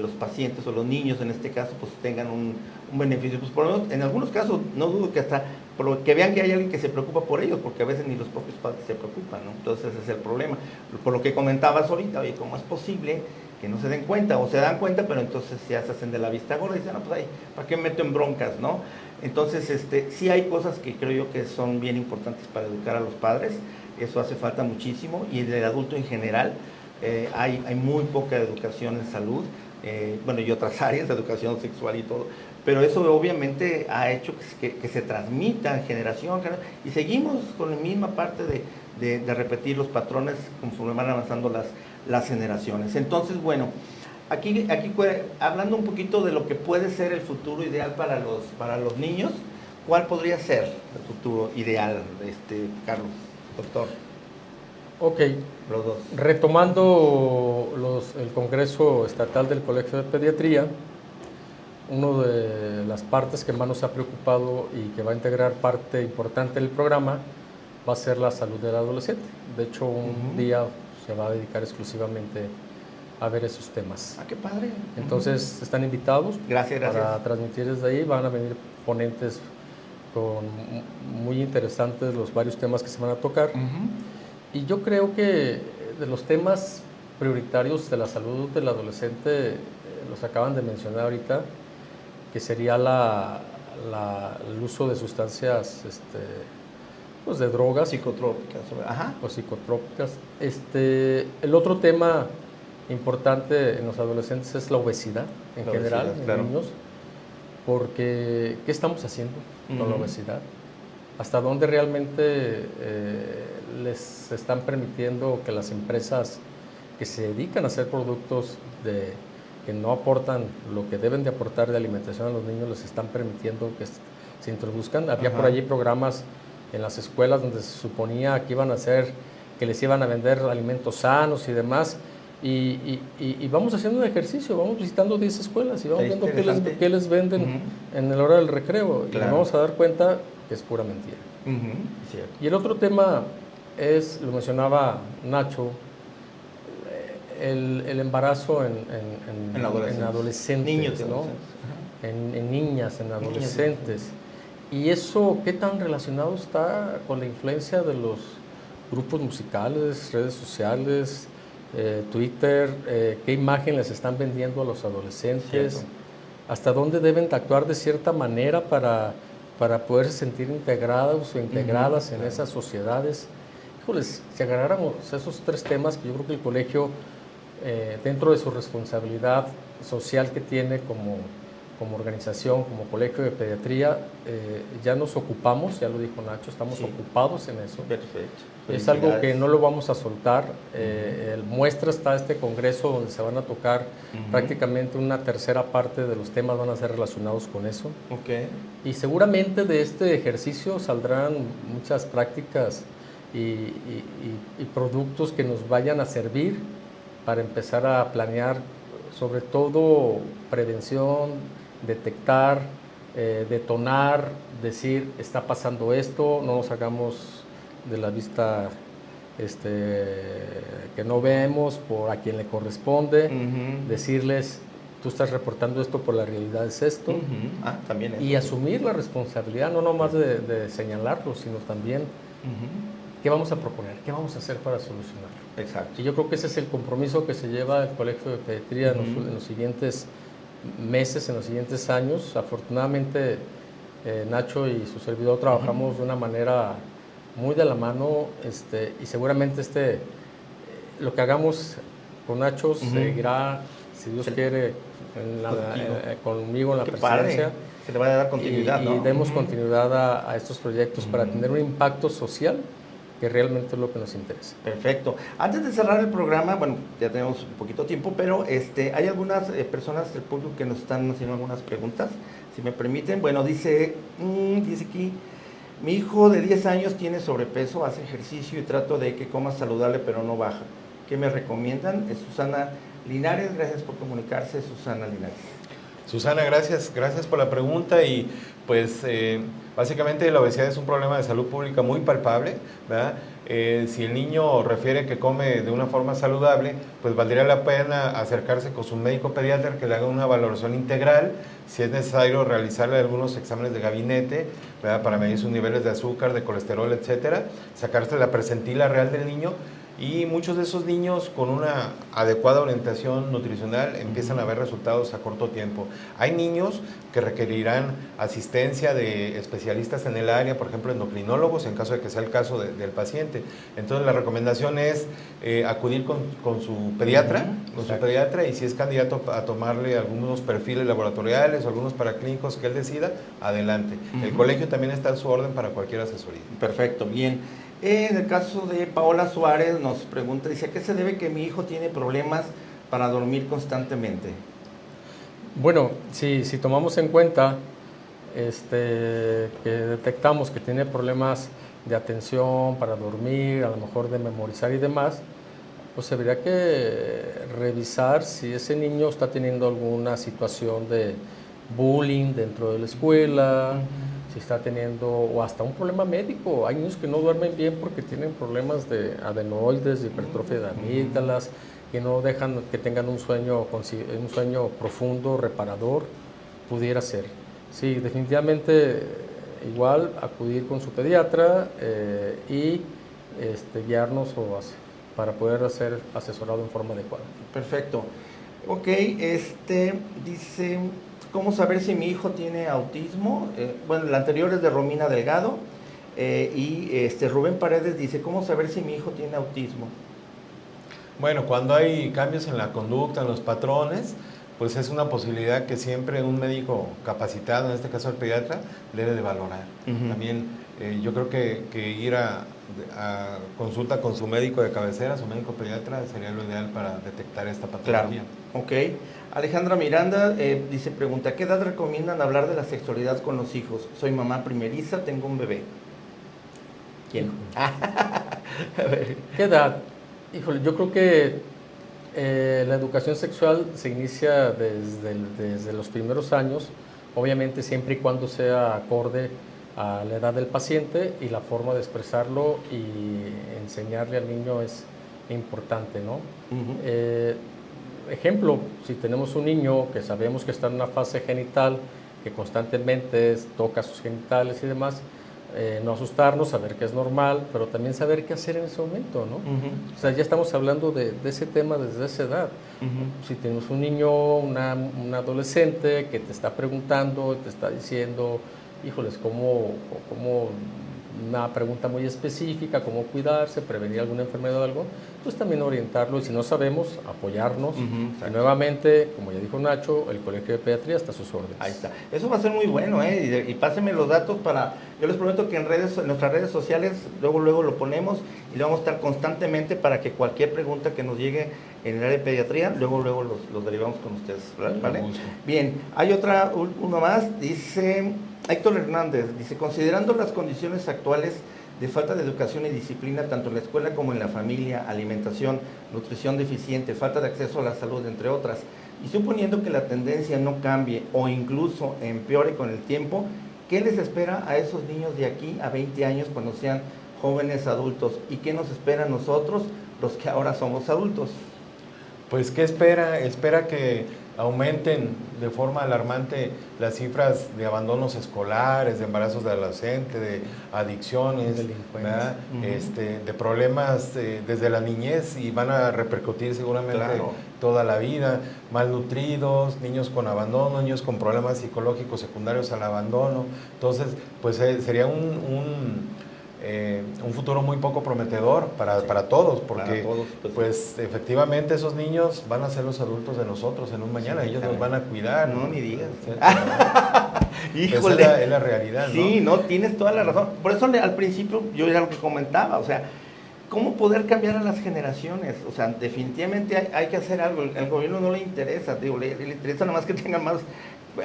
los pacientes o los niños en este caso pues tengan un beneficio. Pues por lo menos en algunos casos no dudo que hasta que vean que hay alguien que se preocupa por ellos, porque a veces ni los propios padres se preocupan, ¿no? Entonces ese es el problema. Por lo que comentabas ahorita, oye, ¿cómo es posible que no se den cuenta? O se dan cuenta, pero entonces ya se hacen de la vista gorda y dicen, no, pues ahí, ¿para qué me meto en broncas, no? Entonces, sí hay cosas que creo yo que son bien importantes para educar a los padres, eso hace falta muchísimo, y del adulto en general, hay muy poca educación en salud, bueno, y otras áreas de educación sexual y todo, pero eso obviamente ha hecho que se transmita en generación, y seguimos con la misma parte de repetir los patrones conforme van avanzando las generaciones. Entonces, bueno, aquí hablando un poquito de lo que puede ser el futuro ideal para los niños, ¿cuál podría ser el futuro ideal, Carlos, doctor? Ok, Los dos. Retomando el Congreso Estatal del Colegio de Pediatría, una de las partes que más nos ha preocupado y que va a integrar parte importante del programa va a ser la salud del adolescente. De hecho, un día se va a dedicar exclusivamente a ver esos temas. ¡Qué padre! Entonces, están invitados. Gracias. Para transmitir desde ahí. Van a venir ponentes muy interesantes, los varios temas que se van a tocar. Y yo creo que de los temas prioritarios de la salud del adolescente, los acaban de mencionar ahorita, que sería el uso de sustancias pues de drogas psicotrópicas. O psicotrópicas. El otro tema importante en los adolescentes es la obesidad en general, en niños, porque ¿qué estamos haciendo con la obesidad? ¿Hasta dónde realmente les están permitiendo que las empresas que se dedican a hacer productos que no aportan lo que deben de aportar de alimentación a los niños, les están permitiendo que se introduzcan? Había por allí programas en las escuelas donde se suponía que que les iban a vender alimentos sanos y demás, y vamos haciendo un ejercicio, vamos visitando 10 escuelas y vamos viendo qué les venden en la hora del recreo, y nos vamos a dar cuenta que es pura mentira. Y el otro tema es, lo mencionaba Nacho, el embarazo en adolescentes, niños, ¿no? En niñas, en adolescentes. ¿Y eso qué tan relacionado está con la influencia de los grupos musicales, redes sociales, Twitter? ¿Qué imagen les están vendiendo a los adolescentes? Cierto. ¿Hasta dónde deben actuar de cierta manera para poderse sentir integrados o integradas en esas sociedades? Híjoles, si agarráramos esos tres temas, que yo creo que el colegio, dentro de su responsabilidad social que tiene como organización, como colegio de pediatría, ya nos ocupamos, ya lo dijo Nacho, estamos ocupados en eso. Perfecto. Es algo que no lo vamos a soltar. Muestra está este congreso donde se van a tocar prácticamente una tercera parte de los temas van a ser relacionados con eso. Y seguramente de este ejercicio saldrán muchas prácticas y productos que nos vayan a servir para empezar a planear, sobre todo prevención, detectar, detonar, decir está pasando esto, no nos hagamos de la vista que no vemos por a quien le corresponde, decirles tú estás reportando esto por la realidad es esto. También eso. Y asumir la responsabilidad, no nomás de señalarlo, sino también qué vamos a proponer, qué vamos a hacer para solucionarlo. Exacto. Y yo creo que ese es el compromiso que se lleva el Colegio de Pediatría en los siguientes meses, en los siguientes años. Afortunadamente, Nacho y su servidor trabajamos de una manera muy de la mano, y seguramente lo que hagamos con Nacho seguirá, si Dios quiere, conmigo en la presidencia. Padre. Se le va a dar continuidad, y demos continuidad a estos proyectos para tener un impacto social que realmente es lo que nos interesa. Perfecto. Antes de cerrar el programa, bueno, ya tenemos un poquito de tiempo, pero hay algunas personas del público que nos están haciendo algunas preguntas, si me permiten. Bueno, dice aquí, mi hijo de 10 años tiene sobrepeso, hace ejercicio y trato de que coma saludable, pero no baja. ¿Qué me recomiendan? Es Susana Linares, gracias por comunicarse, Susana Linares. Susana, gracias por la pregunta y pues básicamente la obesidad es un problema de salud pública muy palpable, ¿verdad? Si el niño refiere que come de una forma saludable, pues valdría la pena acercarse con su médico pediatra que le haga una valoración integral, si es necesario realizarle algunos exámenes de gabinete, ¿verdad? Para medir sus niveles de azúcar, de colesterol, etcétera, sacarse la presentila real del niño. Y muchos de esos niños con una adecuada orientación nutricional empiezan a ver resultados a corto tiempo. Hay niños que requerirán asistencia de especialistas en el área, por ejemplo endocrinólogos, en caso de que sea el caso del paciente. Entonces la recomendación es acudir con su pediatra, y si es candidato a tomarle algunos perfiles laboratoriales o algunos paraclínicos que él decida, adelante. El colegio también está a su orden para cualquier asesoría. Perfecto, bien. En el caso de Paola Suárez nos pregunta, dice, ¿a qué se debe que mi hijo tiene problemas para dormir constantemente? Bueno, si tomamos en cuenta que detectamos que tiene problemas de atención para dormir, a lo mejor de memorizar y demás, pues habría que revisar si ese niño está teniendo alguna situación de bullying dentro de la escuela, si está teniendo, o hasta un problema médico. Hay niños que no duermen bien porque tienen problemas de adenoides, de hipertrofia de amígdalas, que no dejan que tengan un sueño profundo, reparador, pudiera ser. Sí, definitivamente igual acudir con su pediatra y guiarnos para poder ser asesorado en forma adecuada. Perfecto. Ok, dice, ¿cómo saber si mi hijo tiene autismo? Bueno, la anterior es de Romina Delgado y Rubén Paredes dice, ¿cómo saber si mi hijo tiene autismo? Bueno, cuando hay cambios en la conducta, en los patrones, pues es una posibilidad que siempre un médico capacitado, en este caso el pediatra, debe de valorar. También yo creo que ir a consulta con su médico de cabecera, su médico pediatra, sería lo ideal para detectar esta patología. Claro. Ok. Alejandra Miranda pregunta, ¿qué edad recomiendan hablar de la sexualidad con los hijos? Soy mamá primeriza, tengo un bebé. ¿Quién? A ver. ¿Qué edad? Híjole, yo creo que la educación sexual se inicia desde los primeros años, obviamente siempre y cuando sea acorde a la edad del paciente y la forma de expresarlo y enseñarle al niño es importante, ¿no? Ejemplo, si tenemos un niño que sabemos que está en una fase genital, que constantemente toca sus genitales y demás, no asustarnos, saber que es normal, pero también saber qué hacer en ese momento, ¿no? O sea, ya estamos hablando de ese tema desde esa edad. Si tenemos un niño, un adolescente que te está preguntando, te está diciendo, híjoles, como una pregunta muy específica, cómo cuidarse, prevenir alguna enfermedad o algo, pues también orientarlo y si no sabemos, apoyarnos. Y nuevamente, como ya dijo Nacho, el Colegio de Pediatría está a sus órdenes. Ahí está. Eso va a ser muy bueno, y pásenme los datos yo les prometo que en nuestras redes sociales luego lo ponemos y lo vamos a estar constantemente para que cualquier pregunta que nos llegue en el área de pediatría, luego los derivamos con ustedes, ¿vale? Bien, hay uno más, dice Héctor Hernández, dice, considerando las condiciones actuales de falta de educación y disciplina tanto en la escuela como en la familia, alimentación, nutrición deficiente, falta de acceso a la salud, entre otras, y suponiendo que la tendencia no cambie o incluso empeore con el tiempo, ¿qué les espera a esos niños de aquí a 20 años cuando sean jóvenes adultos? ¿Y qué nos espera a nosotros, los que ahora somos adultos? Pues, ¿qué espera? Espera que aumenten de forma alarmante las cifras de abandonos escolares, de embarazos de adolescentes, de adicciones, ¿verdad? De problemas desde la niñez y van a repercutir seguramente toda la vida, malnutridos, niños con abandono, niños con problemas psicológicos secundarios al abandono. Entonces, pues sería un futuro muy poco prometedor para todos, porque pues efectivamente esos niños van a ser los adultos de nosotros en un mañana, ellos nos van a cuidar. No, ni digas. Híjole. Esa es la realidad, ¿no? Sí, no, tienes toda la razón. Por eso al principio yo era lo que comentaba, o sea, ¿cómo poder cambiar a las generaciones? O sea, definitivamente hay que hacer algo. El gobierno no le interesa, digo, le interesa nada más que tengan más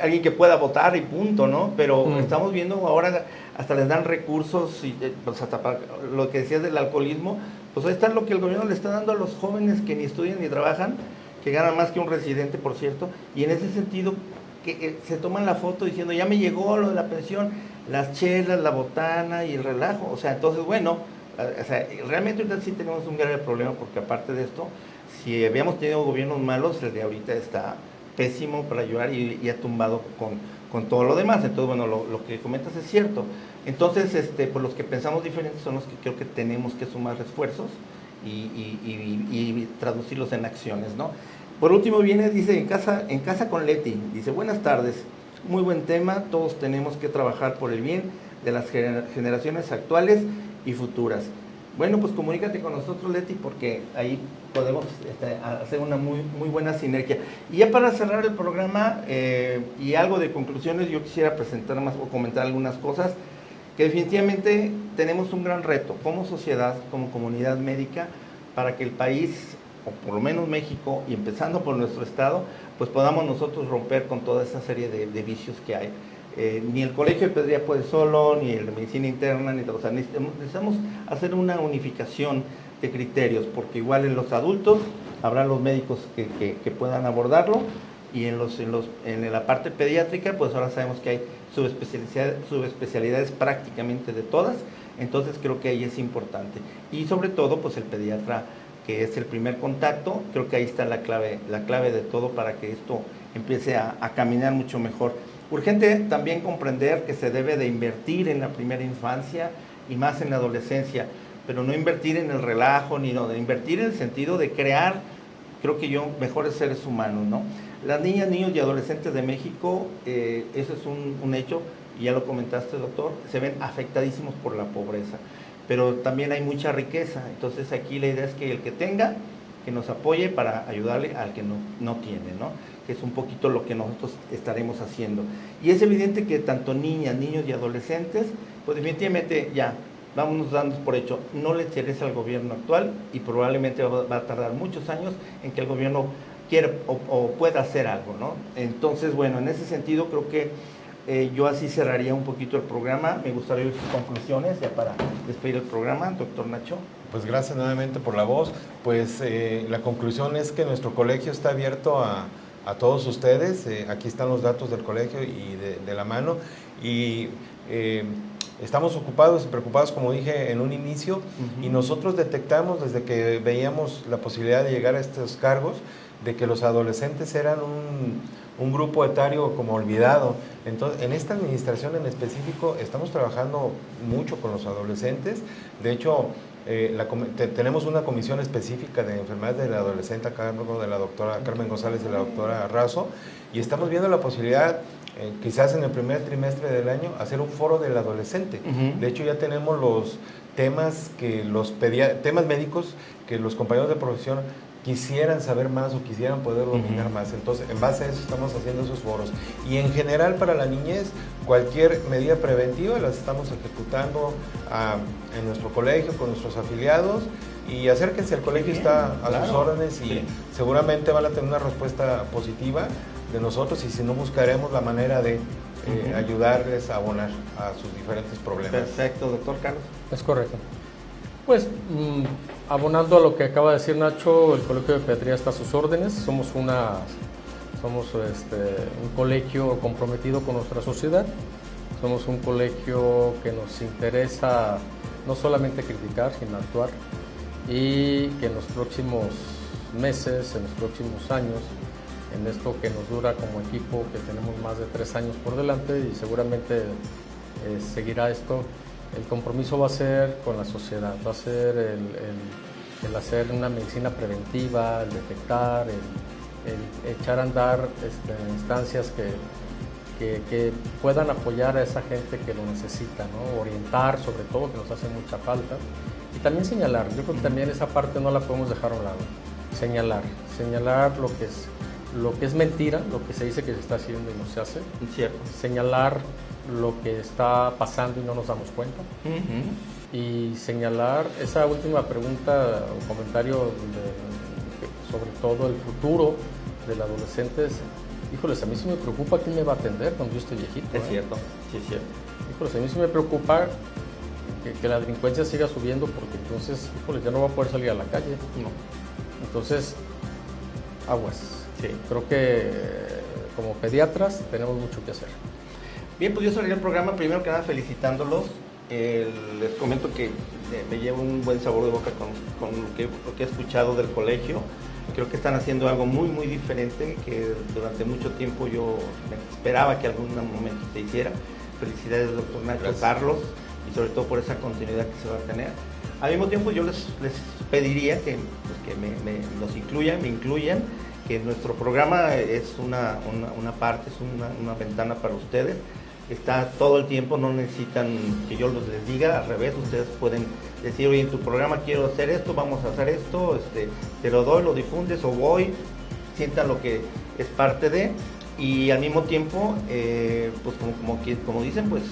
alguien que pueda votar y punto, ¿no? Pero estamos viendo ahora, hasta les dan recursos, y pues hasta para lo que decías del alcoholismo, pues ahí está lo que el gobierno le está dando a los jóvenes que ni estudian ni trabajan, que ganan más que un residente, por cierto, y en ese sentido que se toman la foto diciendo, ya me llegó lo de la pensión, las chelas, la botana y el relajo. O sea, entonces, bueno, o sea, realmente ahorita sí tenemos un grave problema, porque aparte de esto, si habíamos tenido gobiernos malos, el de ahorita está pésimo para ayudar y ha tumbado con todo lo demás. Entonces, bueno, lo que comentas es cierto. Entonces, pues los que pensamos diferentes son los que creo que tenemos que sumar esfuerzos y traducirlos en acciones, ¿no? Por último viene, dice, en casa con Leti, dice, buenas tardes, muy buen tema, todos tenemos que trabajar por el bien de las generaciones actuales y futuras. Bueno, pues comunícate con nosotros, Leti, porque ahí podemos hacer una muy buena sinergia. Y ya para cerrar el programa y algo de conclusiones, yo quisiera presentar más o comentar algunas cosas que definitivamente tenemos un gran reto como sociedad, como comunidad médica, para que el país, o por lo menos México, y empezando por nuestro estado, pues podamos nosotros romper con toda esa serie de vicios que hay. Ni el Colegio de Pediatría puede solo, ni el de Medicina Interna, ni todo. O sea, necesitamos hacer una unificación de criterios, porque igual en los adultos habrá los médicos que puedan abordarlo, y en la parte pediátrica, pues ahora sabemos que hay subespecialidades prácticamente de todas. Entonces creo que ahí es importante. Y sobre todo, pues el pediatra, que es el primer contacto, creo que ahí está la clave de todo para que esto empiece a caminar mucho mejor. Urgente también comprender que se debe de invertir en la primera infancia y más en la adolescencia, pero no invertir en el relajo, ni no, de invertir en el sentido de crear, creo que mejores seres humanos, ¿no? Las niñas, niños y adolescentes de México, eso es un hecho, y ya lo comentaste, doctor, se ven afectadísimos por la pobreza, pero también hay mucha riqueza. Entonces aquí la idea es que el que tenga, que nos apoye para ayudarle al que no tiene, ¿no? Que es un poquito lo que nosotros estaremos haciendo. Y es evidente que tanto niñas, niños y adolescentes, pues definitivamente ya, vámonos dando por hecho, no le interesa al gobierno actual, y probablemente va a tardar muchos años en que el gobierno quiera o pueda hacer algo, ¿no? Entonces, bueno, en ese sentido creo que yo así cerraría un poquito el programa. Me gustaría oír sus conclusiones ya para despedir el programa, doctor Nacho. Pues gracias nuevamente por la voz. Pues la conclusión es que nuestro colegio está abierto a todos ustedes. Aquí están los datos del colegio y de la mano. Y estamos ocupados y preocupados, como dije en un inicio, y nosotros detectamos desde que veíamos la posibilidad de llegar a estos cargos, de que los adolescentes eran un grupo etario como olvidado. Entonces, en esta administración en específico estamos trabajando mucho con los adolescentes. De hecho, tenemos una comisión específica de enfermedades del adolescente a cargo de la doctora Carmen González y la doctora Razo, y estamos viendo la posibilidad, quizás en el primer trimestre del año, hacer un foro del adolescente. De hecho, ya tenemos los temas temas médicos que los compañeros de profesión quisieran saber más o quisieran poder dominar más. Entonces, en base a eso estamos haciendo esos foros. Y en general, para la niñez, cualquier medida preventiva las estamos ejecutando en nuestro colegio, con nuestros afiliados, y acérquense, el colegio está a sus órdenes y seguramente van a tener una respuesta positiva de nosotros, y si no, buscaremos la manera de ayudarles a abonar a sus diferentes problemas. Perfecto, doctor Carlos. Es correcto. Pues, abonando a lo que acaba de decir Nacho, el Colegio de Pediatría está a sus órdenes. Somos un colegio comprometido con nuestra sociedad. Somos un colegio que nos interesa no solamente criticar, sino actuar, y que en los próximos meses, en los próximos años, en esto que nos dura como equipo, que tenemos más de 3 años por delante y seguramente seguirá esto. El compromiso va a ser con la sociedad, va a ser el hacer una medicina preventiva, el detectar, el echar a andar instancias que puedan apoyar a esa gente que lo necesita, ¿no? Orientar sobre todo, que nos hace mucha falta, y también señalar. Yo creo que también esa parte no la podemos dejar a un lado. Señalar lo que es mentira, lo que se dice que se está haciendo y no se hace. Cierto. Señalar lo que está pasando y no nos damos cuenta. Y señalar esa última pregunta o comentario sobre todo el futuro del adolescente. Híjoles, a mí sí me preocupa quién me va a atender cuando yo esté viejito. Es cierto, sí es cierto. Híjoles, a mí sí me preocupa que la delincuencia siga subiendo, porque entonces, híjoles, ya no va a poder salir a la calle. No. Entonces, aguas. Sí. Creo que como pediatras tenemos mucho que hacer. Bien, pues yo cerraría el programa primero que nada felicitándolos. Les comento que me llevo un buen sabor de boca con lo que he escuchado del colegio. Creo que están haciendo algo muy, muy diferente, que durante mucho tiempo yo me esperaba que algún momento se hiciera. Felicidades, doctor Nacho. Gracias. Carlos, y sobre todo por esa continuidad que se va a tener. Al mismo tiempo yo les pediría que nos incluyan, me incluyan, que nuestro programa es una parte, es una ventana para ustedes. Está todo el tiempo, no necesitan que yo les diga, al revés, ustedes pueden decir, oye, en tu programa quiero hacer esto, vamos a hacer esto, te lo doy, lo difundes o voy, sientan lo que es parte de, y al mismo tiempo, pues como dicen, pues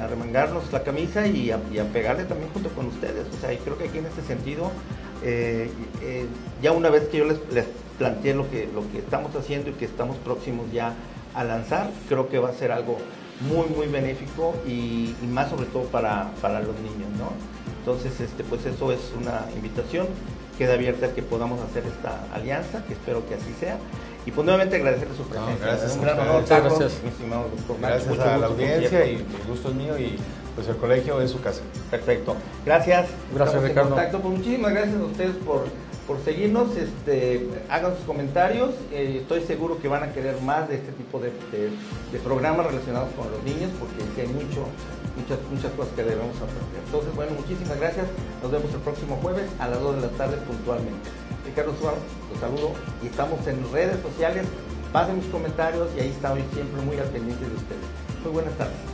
arremangarnos la camisa y a pegarle también junto con ustedes. O sea, y creo que aquí en este sentido, ya una vez que yo les planteé lo que estamos haciendo y que estamos próximos ya a lanzar, creo que va a ser algo muy, muy benéfico y más sobre todo para los niños, ¿no? Entonces, pues eso es una invitación, queda abierta a que podamos hacer esta alianza, que espero que así sea. Y pues nuevamente agradecerle su presencia. No, gracias. Un gran honor, Muchas Carlos, gracias. mi estimado doctor Nacho. Gracias a la audiencia y el gusto es mío, y pues el colegio es su casa. Perfecto. Gracias. Gracias, Estamos Ricardo. en contacto. Pues muchísimas gracias a ustedes por seguirnos. Hagan sus comentarios. Estoy seguro que van a querer más de este tipo de programas relacionados con los niños, porque hay muchas cosas que debemos aprender. Entonces, bueno, muchísimas gracias. Nos vemos el próximo jueves a las 2 de la tarde puntualmente. Ricardo Suárez, los saludo y estamos en redes sociales. Pasen sus comentarios y ahí estamos siempre muy al pendiente de ustedes. Muy buenas tardes.